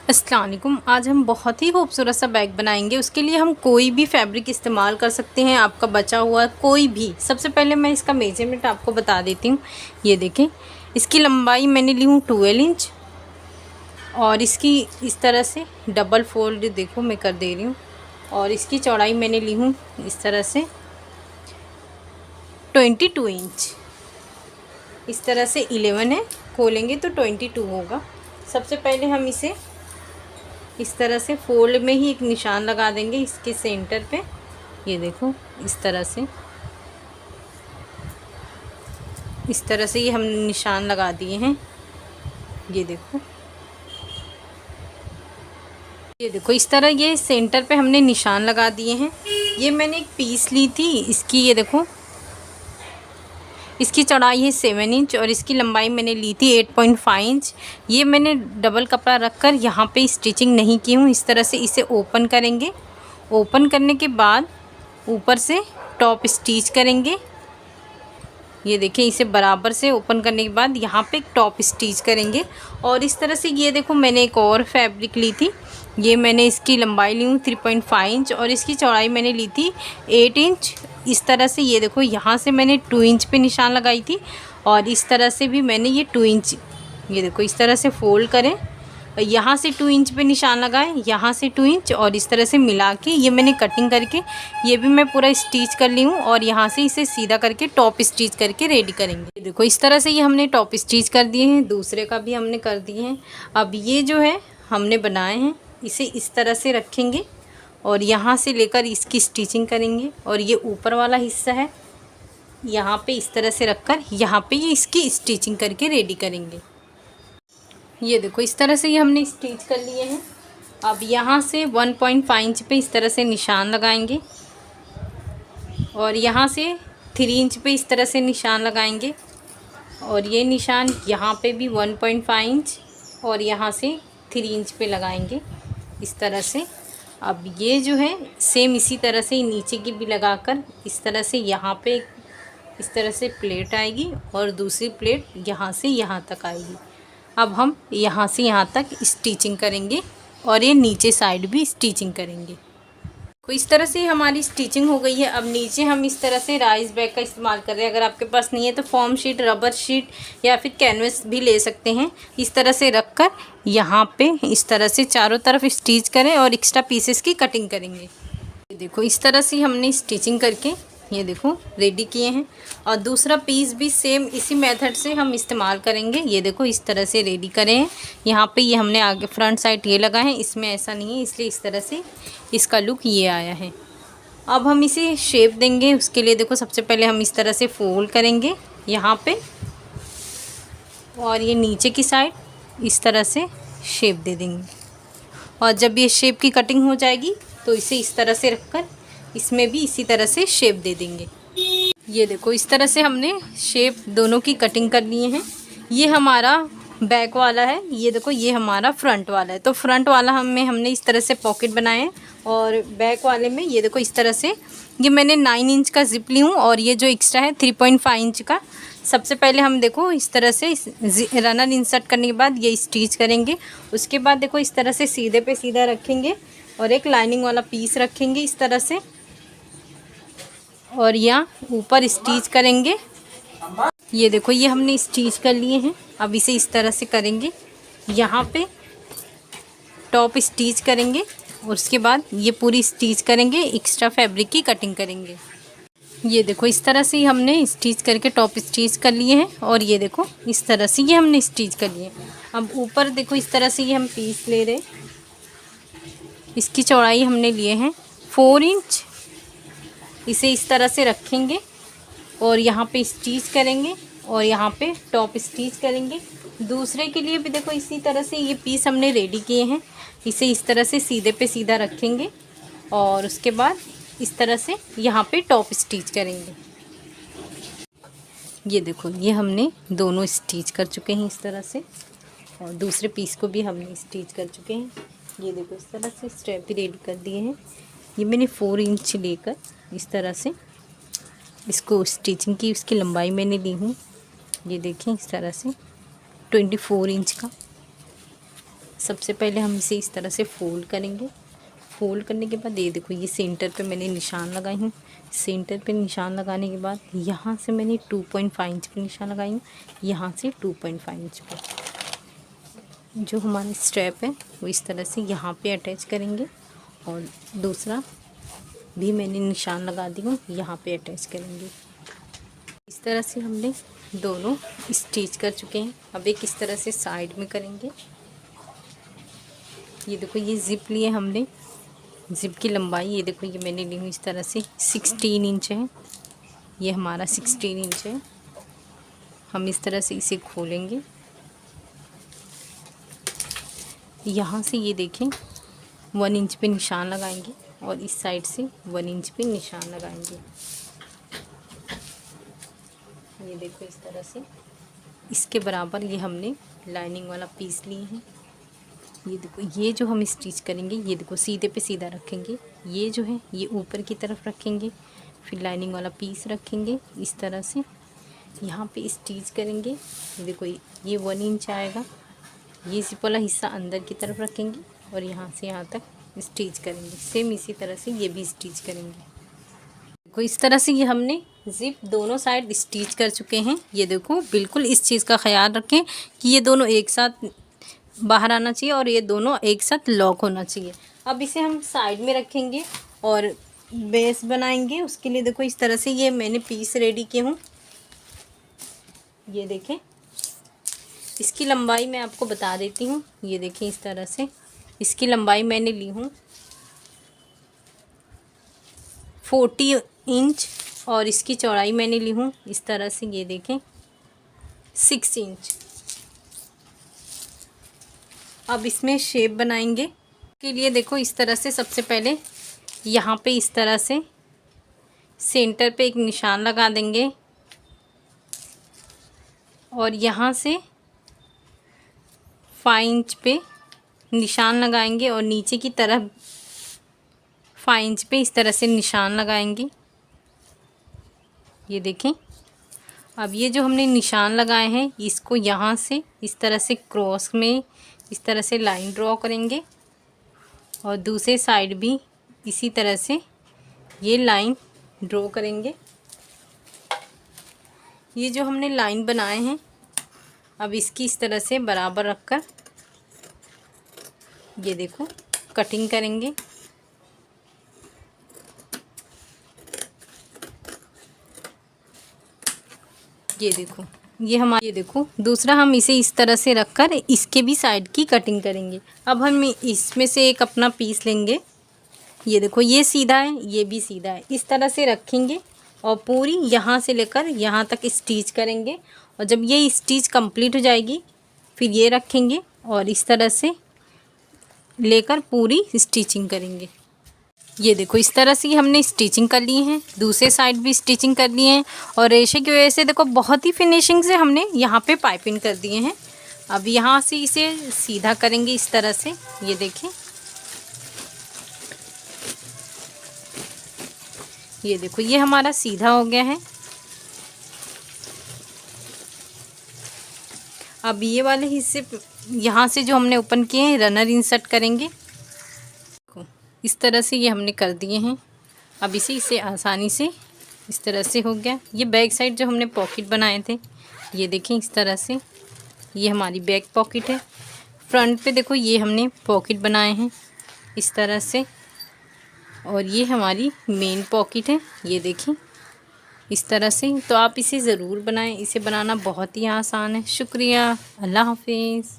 अस्सलाम वालेकुम। आज हम बहुत ही खूबसूरत सा बैग बनाएंगे। उसके लिए हम कोई भी फैब्रिक इस्तेमाल कर सकते हैं, आपका बचा हुआ कोई भी। सबसे पहले मैं इसका मेजरमेंट आपको बता देती हूँ। ये देखें, इसकी लंबाई मैंने ली हूँ 12 इंच और इसकी इस तरह से डबल फोल्ड देखो मैं कर दे रही हूँ। और इसकी चौड़ाई मैंने ली हूँ इस तरह से 22 इंच। इस तरह से 11 है, खोलेंगे तो 22 होगा। सबसे पहले हम इसे इस तरह से फोल्ड में ही एक निशान लगा देंगे इसके सेंटर पे। ये देखो इस तरह से ये हम निशान लगा दिए हैं। ये देखो इस तरह ये सेंटर पे हमने निशान लगा दिए हैं। ये मैंने एक पीस ली थी इसकी, ये देखो इसकी चौड़ाई है 7 इंच और इसकी लंबाई मैंने ली थी 8.5 इंच। ये मैंने डबल कपड़ा रखकर यहाँ पे स्टिचिंग नहीं की हूँ। इस तरह से इसे ओपन करेंगे। ओपन करने के बाद ऊपर से टॉप स्टिच करेंगे। ये देखिए, इसे बराबर से ओपन करने के बाद यहाँ पे एक टॉप स्टिच करेंगे। और इस तरह से ये देखो मैंने एक और फैब्रिक ली थी। ये मैंने इसकी लंबाई ली हूँ 3.5 इंच और इसकी चौड़ाई मैंने ली थी 8 इंच। इस तरह से ये देखो यहाँ से मैंने 2 इंच पे निशान लगाई थी और इस तरह से भी मैंने ये 2 इंच, ये देखो इस तरह से फोल्ड करें, यहाँ से 2 इंच पे निशान लगाएं, यहाँ से 2 इंच और इस तरह से मिला के ये मैंने कटिंग करके ये भी मैं पूरा स्टिच कर ली हूँ। और यहाँ से इसे सीधा करके टॉप स्टिच करके रेडी करेंगे। देखो इस तरह से ये हमने टॉप स्टिच कर दिए हैं, दूसरे का भी हमने कर दिए हैं। अब ये जो है हमने बनाए हैं, इसे इस तरह से रखेंगे और यहाँ से लेकर इसकी स्टिचिंग करेंगे। और ये ऊपर वाला हिस्सा है, यहाँ पे इस तरह से रखकर यहाँ पे ये इसकी स्टिचिंग करके रेडी करेंगे। ये देखो इस तरह से ये हमने स्टिच कर लिए हैं। अब यहाँ से 1.5 इंच पे इस तरह से निशान लगाएंगे और यहाँ से 3 इंच पे इस तरह से निशान लगाएंगे और ये निशान यहाँ पे भी 1.5 इंच और यहाँ से 3 इंच पे लगाएंगे इस तरह से। अब ये जो है सेम इसी तरह से नीचे की भी लगाकर इस तरह से यहाँ पे इस तरह से प्लेट आएगी और दूसरी प्लेट यहाँ से यहाँ तक आएगी। अब हम यहाँ से यहाँ तक स्टिचिंग करेंगे और ये नीचे साइड भी स्टिचिंग करेंगे। तो इस तरह से हमारी स्टिचिंग हो गई है। अब नीचे हम इस तरह से राइस बैग का इस्तेमाल कर रहे हैं। अगर आपके पास नहीं है तो फॉर्म शीट, रबर शीट या फिर कैनवस भी ले सकते हैं। इस तरह से रखकर यहाँ पे इस तरह से चारों तरफ स्टिच करें और एक्स्ट्रा पीसेस की कटिंग करेंगे। देखो इस तरह से हमने स्टिचिंग करके ये देखो रेडी किए हैं। और दूसरा पीस भी सेम इसी मेथड से हम इस्तेमाल करेंगे। ये देखो इस तरह से रेडी करें हैं। यहाँ पे ये हमने आगे फ्रंट साइड ये लगा है, इसमें ऐसा नहीं है, इसलिए इस तरह से इसका लुक ये आया है। अब हम इसे शेप देंगे। उसके लिए देखो सबसे पहले हम इस तरह से फोल्ड करेंगे यहाँ पे और ये नीचे की साइड इस तरह से शेप दे देंगे। और जब ये शेप की कटिंग हो जाएगी तो इसे इस तरह से रखकर इसमें भी इसी तरह से शेप दे देंगे। ये देखो इस तरह से हमने शेप दोनों की कटिंग कर लिए हैं। ये हमारा बैक वाला है, ये देखो ये हमारा फ्रंट वाला है। तो फ्रंट वाला हमने इस तरह से पॉकेट बनाए हैं और बैक वाले में ये देखो इस तरह से ये मैंने 9 इंच का जिप ली हूँ और ये जो एक्स्ट्रा है 3.5 इंच का। सबसे पहले हम देखो इस तरह से रनर इंसर्ट करने के बाद ये स्टिच करेंगे। उसके बाद देखो इस तरह से सीधे पे सीधा रखेंगे और एक लाइनिंग वाला पीस रखेंगे इस तरह से और यहाँ ऊपर स्टिच करेंगे। ये देखो ये हमने स्टिच कर लिए हैं। अब इसे इस तरह से करेंगे, यहाँ पे टॉप स्टिच करेंगे और उसके बाद ये पूरी स्टिच करेंगे, एक्स्ट्रा फैब्रिक की कटिंग करेंगे। ये देखो इस तरह से हमने स्टिच करके टॉप स्टिच कर लिए हैं और ये देखो इस तरह से ये हमने स्टिच कर लिए। अब ऊपर देखो इस तरह से ये हम पीस ले रहे, इसकी चौड़ाई हमने लिए हैं 4 इंच। इसे इस तरह से रखेंगे और यहाँ पे स्टिच करेंगे और यहाँ पे टॉप स्टिच करेंगे। दूसरे के लिए भी देखो इसी तरह से ये पीस हमने रेडी किए हैं। इसे इस तरह से सीधे पे सीधा रखेंगे और उसके बाद इस तरह से यहाँ पे टॉप स्टिच करेंगे। ये देखो ये हमने दोनों स्टिच कर चुके हैं इस तरह से और दूसरे पीस को भी हमने स्टिच कर चुके हैं। ये देखो इस तरह से स्ट्रैप भी रेडी कर दिए हैं। ये मैंने 4 इंच लेकर इस तरह से इसको स्टिचिंग की, उसकी लंबाई मैंने ली हूँ, ये देखें इस तरह से 24 इंच का। सबसे पहले हम इसे इस तरह से फोल्ड करेंगे। फोल्ड करने के बाद ये देखो, ये सेंटर पे मैंने निशान लगाई हूँ। सेंटर पे निशान लगाने के बाद यहाँ से मैंने 2.5 इंच पे निशान लगाई हूँ, यहाँ से 2.5 इंच पे। जो हमारा स्ट्रैप है वो इस तरह से यहाँ पे अटैच करेंगे और दूसरा भी मैंने निशान लगा दी हूँ, यहाँ पे अटैच करेंगे। इस तरह से हमने दोनों स्टिच कर चुके हैं। अब एक इस तरह से साइड में करेंगे। ये देखो, ये ज़िप लिए हमने। ज़िप की लंबाई ये देखो, ये मैंने ली हूँ इस तरह से 16 इंच है। ये हमारा 16 इंच है। हम इस तरह से इसे खोलेंगे। यहाँ से ये देखें 1 इंच पे निशान लगाएंगे और इस साइड से 1 इंच पे निशान लगाएंगे। ये देखो इस तरह से इसके बराबर ये हमने लाइनिंग वाला पीस लिए हैं। ये देखो, ये जो हम स्टिच करेंगे, ये देखो सीधे पे सीधा रखेंगे। ये जो है ये ऊपर की तरफ रखेंगे, फिर लाइनिंग वाला पीस रखेंगे इस तरह से, यहाँ पे स्टिच करेंगे। देखो ये 1 इंच आएगा। ये ज़िप वाला हिस्सा अंदर की तरफ रखेंगे और यहाँ से यहाँ तक स्टिच करेंगे। सेम इसी तरह से ये भी स्टिच करेंगे। देखो इस तरह से ये हमने ज़िप दोनों साइड स्टिच कर चुके हैं। ये देखो, बिल्कुल इस चीज़ का ख्याल रखें कि ये दोनों एक साथ बाहर आना चाहिए और ये दोनों एक साथ लॉक होना चाहिए। अब इसे हम साइड में रखेंगे और बेस बनाएंगे। उसके लिए देखो इस तरह से ये मैंने पीस रेडी किए हूँ। ये देखें, इसकी लंबाई मैं आपको बता देती हूँ। ये देखें इस तरह से इसकी लंबाई मैंने ली हूँ 40 इंच और इसकी चौड़ाई मैंने ली हूँ इस तरह से, ये देखें 6 इंच। अब इसमें शेप बनाएंगे के लिए देखो इस तरह से सबसे पहले यहाँ पे इस तरह से सेंटर पे एक निशान लगा देंगे और यहाँ से 5 इंच पे निशान लगाएंगे और नीचे की तरफ 5 इंच पे इस तरह से निशान लगाएंगे। ये देखें, अब ये जो हमने निशान लगाए हैं इसको यहाँ से इस तरह से क्रॉस में इस तरह से लाइन ड्रॉ करेंगे और दूसरे साइड भी इसी तरह से ये लाइन ड्रॉ करेंगे। ये जो हमने लाइन बनाए हैं अब इसकी इस तरह से बराबर रखकर ये देखो कटिंग करेंगे। ये देखो, ये देखो दूसरा हम इसे इस तरह से रखकर इसके भी साइड की कटिंग करेंगे। अब हम इसमें से एक अपना पीस लेंगे। ये देखो, ये सीधा है, ये भी सीधा है। इस तरह से रखेंगे और पूरी यहाँ से लेकर यहाँ तक स्टिच करेंगे और जब ये स्टिच कंप्लीट हो जाएगी फिर ये रखेंगे और इस तरह से लेकर पूरी स्टिचिंग करेंगे। ये देखो इस तरह से हमने स्टिचिंग कर ली है, दूसरे साइड भी स्टिचिंग कर लिए हैं और रेशे की वजह से देखो बहुत ही फिनिशिंग से हमने यहाँ पे पाइपिंग कर दिए हैं। अब यहाँ से इसे सीधा करेंगे इस तरह से। ये देखें, ये देखो ये हमारा सीधा हो गया है। अब ये वाले हिस्से यहाँ से जो हमने ओपन किए हैं रनर इंसर्ट करेंगे। इस तरह से ये हमने कर दिए हैं। अब इसे आसानी से इस तरह से हो गया। ये बैक साइड जो हमने पॉकेट बनाए थे ये देखें इस तरह से, ये हमारी बैक पॉकेट है। फ्रंट पे देखो ये हमने पॉकेट बनाए हैं इस तरह से और ये हमारी मेन पॉकेट है। ये देखें इस तरह से। तो आप इसे ज़रूर बनाएं, इसे बनाना बहुत ही आसान है। शुक्रिया, अल्लाह हाफिज़।